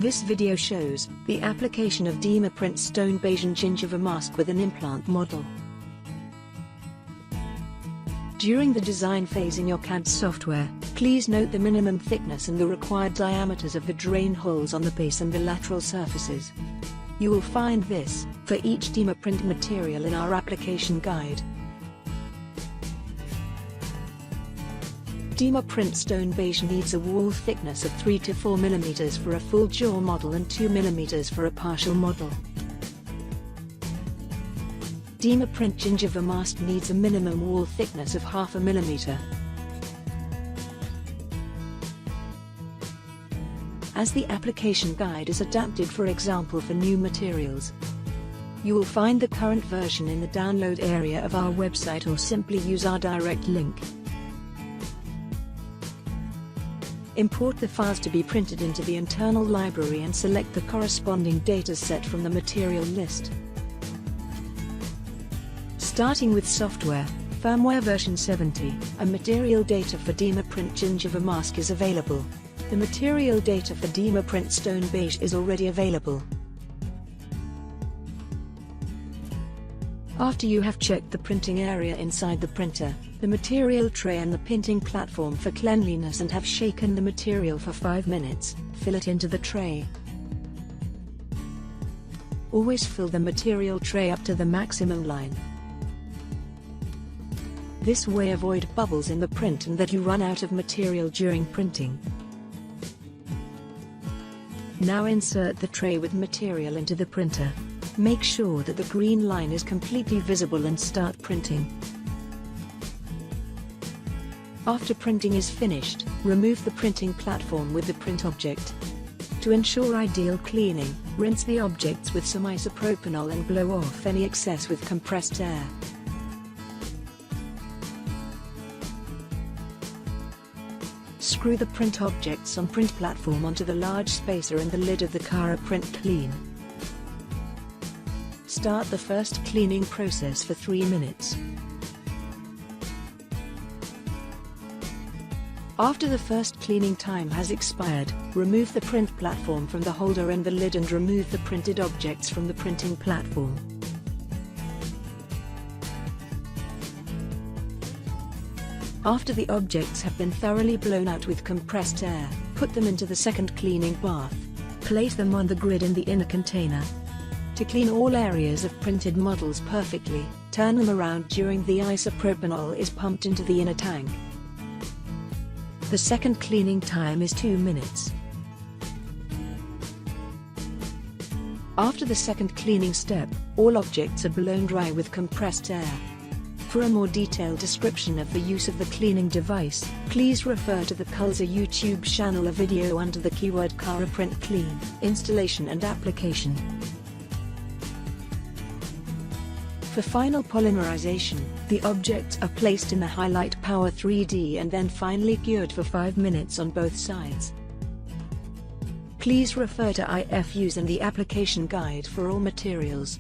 This video shows the application of Dima Print Stone Beige Gingiva Mask with an implant model. During the design phase in your CAD software, please note the minimum thickness and the required diameters of the drain holes on the base and the lateral surfaces. You will find this for each Dima print material in our application guide. Dima Print Stone Beige needs a wall thickness of 3 to 4 mm for a full jaw model and 2 mm for a partial model. Dima Print Gingiva Mask needs a minimum wall thickness of 0.5 mm. As the application guide is adapted for example for new materials. You will find the current version in the download area of our website or simply use our direct link. Import the files to be printed into the internal library and select the corresponding data set from the material list. Starting with software, firmware version 70, a material data for Dima Print Gingiva Mask is available. The material data for Dima Print Stone Beige is already available. After you have checked the printing area inside the printer, the material tray and the printing platform for cleanliness and have shaken the material for 5 minutes, fill it into the tray. Always fill the material tray up to the maximum line. This way avoid bubbles in the print and that you run out of material during printing. Now insert the tray with material into the printer. Make sure that the green line is completely visible and start printing. After printing is finished, remove the printing platform with the print object. To ensure ideal cleaning, rinse the objects with some isopropanol and blow off any excess with compressed air. Screw the print objects on print platform onto the large spacer and the lid of the Cara Print Clean. Start the first cleaning process for 3 minutes. After the first cleaning time has expired, remove the print platform from the holder and the lid and remove the printed objects from the printing platform. After the objects have been thoroughly blown out with compressed air, put them into the second cleaning bath. Place them on the grid in the inner container. To clean all areas of printed models perfectly, turn them around during the isopropanol is pumped into the inner tank. The second cleaning time is 2 minutes. After the second cleaning step, all objects are blown dry with compressed air. For a more detailed description of the use of the cleaning device, please refer to the Kulzer YouTube channel, a video under the keyword Cara Print Clean, Installation and Application. For final polymerization, the objects are placed in the Highlight Power 3D and then finally cured for 5 minutes on both sides. Please refer to IFUs and the application guide for all materials.